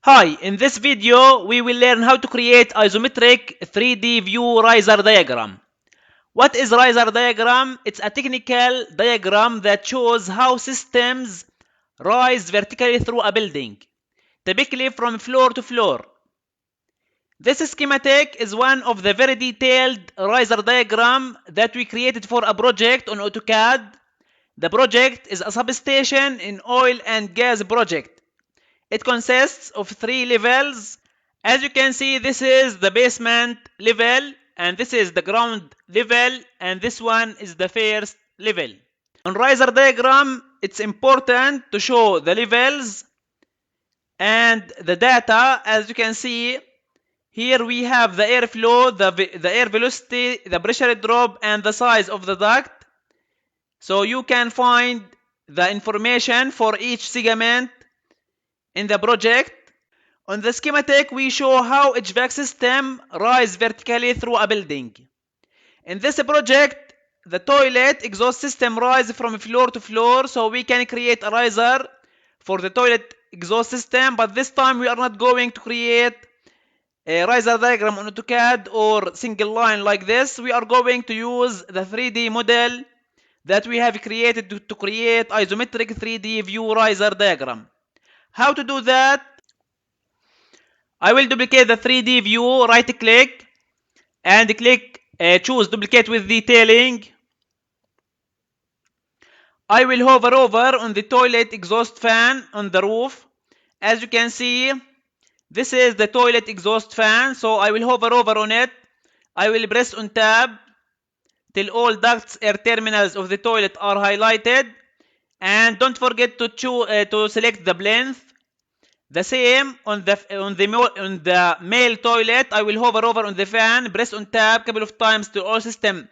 Hi, in this video we will learn how to create isometric 3D view riser diagram. What is riser diagram? It's a technical diagram that shows how systems rise vertically through a building, typically from floor to floor. This schematic is one of the very detailed riser diagram that we created for a project on AutoCAD. The project is a substation in oil and gas project. It consists of 3 levels. As you can see, this is the basement level, and this is the ground level, and this one is the first level. On riser diagram, it's important to show the levels and the data. As you can see, here we have the airflow, the air velocity, the pressure drop, and the size of the duct. So you can find the information for each segment in the project. On the schematic, we show how HVAC system rise vertically through a building. In this project, the toilet exhaust system rise from floor to floor, so we can create a riser for the toilet exhaust system, but this time we are not going to create a riser diagram on AutoCAD or single line like this. We are going to use the 3D model that we have created to create isometric 3D view riser diagram. How to do that? I will duplicate the 3D view, right click and click choose duplicate with detailing. I will hover over on the toilet exhaust fan on the roof. As you can see, this is the toilet exhaust fan, so I will hover over on it. I will press on tab till all ducts air terminals of the toilet are highlighted, and don't forget to select the plinth. The same on the male toilet. I will hover over on the fan, press on tab a couple of times till all system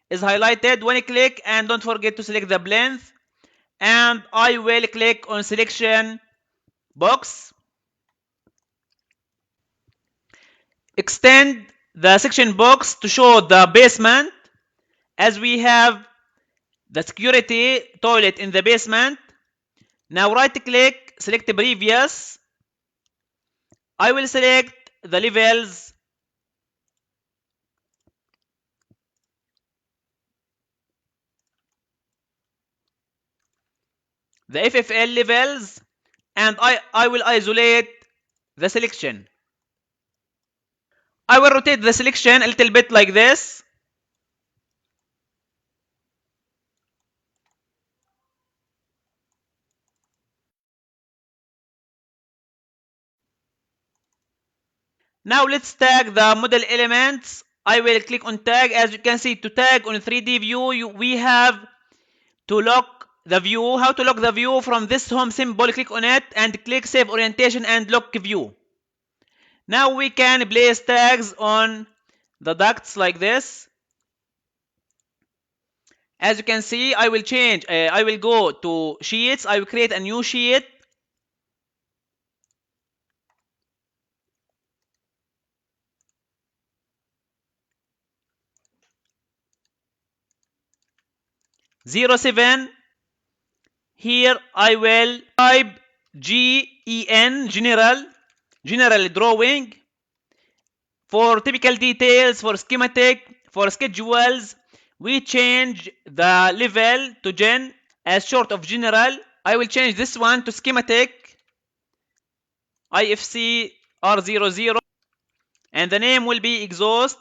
is highlighted. One click and don't forget to select the plinth, and I will click on selection box. Extend the section box to show the basement, as we have the security toilet in the basement. Now right click, select previous. I will select the levels. The FFL levels, and I will isolate the selection. I will rotate the selection a little bit like this. Now let's tag the model elements. I will click on tag. As you can see, to tag on 3D view, we have to lock the view. How to lock the view? From this home symbol, click on it and click save orientation and lock view. Now we can place tags on the ducts like this. As you can see, I will go to sheets. I will create a new sheet. '07. Here I will type GEN, general drawing. For typical details, for schematic, for schedules, we change the level to gen as short of general. I will change this one to schematic, IFC R00, and the name will be exhaust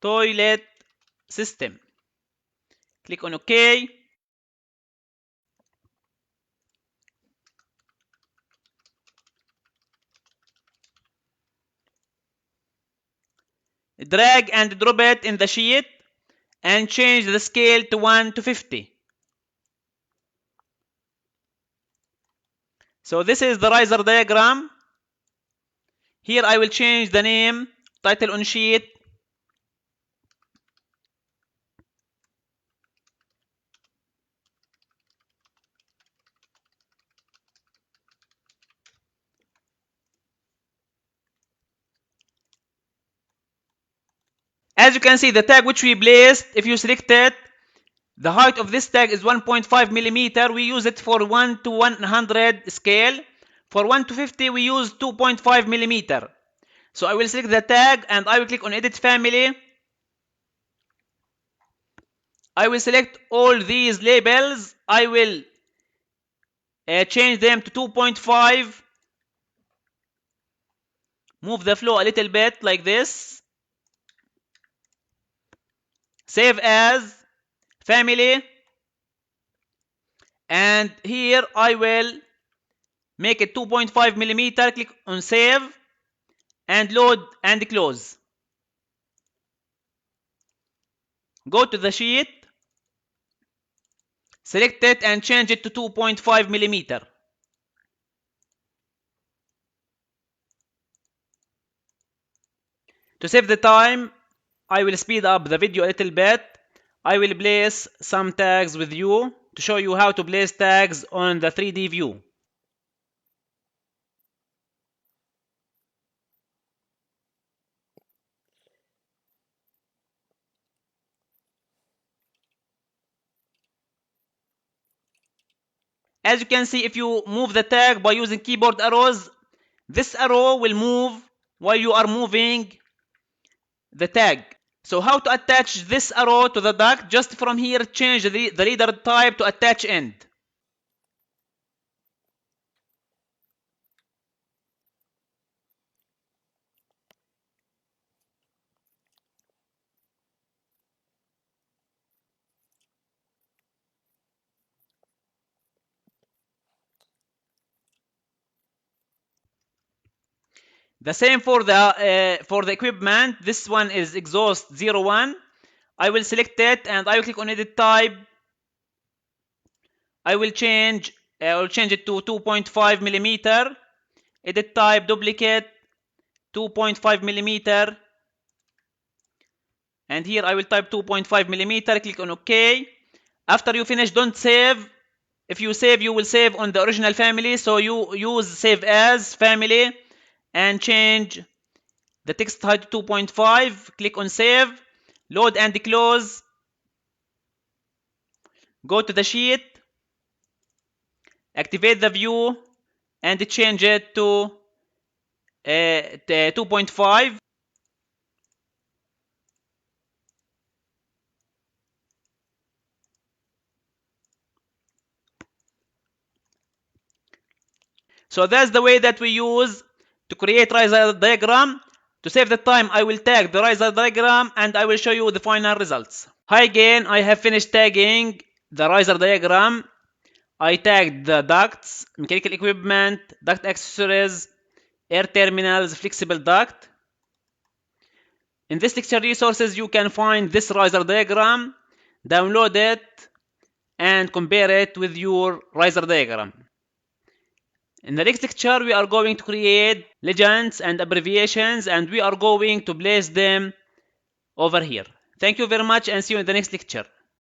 toilet system. Click on OK. Drag and drop it in the sheet and change the scale to 1 to 50. So this is the riser diagram. Here I will change the name, title on sheet. As you can see, the tag which we placed, if you select it, the height of this tag is 1.5 millimeter. We use it for 1 to 100 scale. For 1 to 50 we use 2.5 millimeter. So I will select the tag and I will click on edit family. I will select all these labels. I will change them to 2.5. Move the flow a little bit like this. Save as family. And here I will make it 2.5 millimeter. Click on save and load and close. Go to the sheet. Select it and change it to 2.5 millimeter. To save the time, I will speed up the video a little bit. I will place some tags with you to show you how to place tags on the 3D view. As you can see, if you move the tag by using keyboard arrows, this arrow will move while you are moving the tag. So how to attach this arrow to the duct? Just from here, change the leader type to attach end. The same for the equipment. This one is exhaust 01. I will select it and I will click on edit type. I will change it to 2.5 millimeter. Edit type duplicate 2.5 millimeter. And here I will type 2.5 millimeter. Click on OK. After you finish, don't save. If you save, you will save on the original family. So you use save as family and change the text height to 2.5. Click on save. Load and close. Go to the sheet. Activate the view and change it to 2.5. So that's the way that we use to create riser diagram. To save the time, I will tag the riser diagram and I will show you the final results. Hi again, I have finished tagging the riser diagram. I tagged the ducts, mechanical equipment, duct accessories, air terminals, flexible duct. In this lecture resources, you can find this riser diagram, download it, and compare it with your riser diagram. In the next lecture, we are going to create legends and abbreviations, and we are going to place them over here. Thank you very much and see you in the next lecture.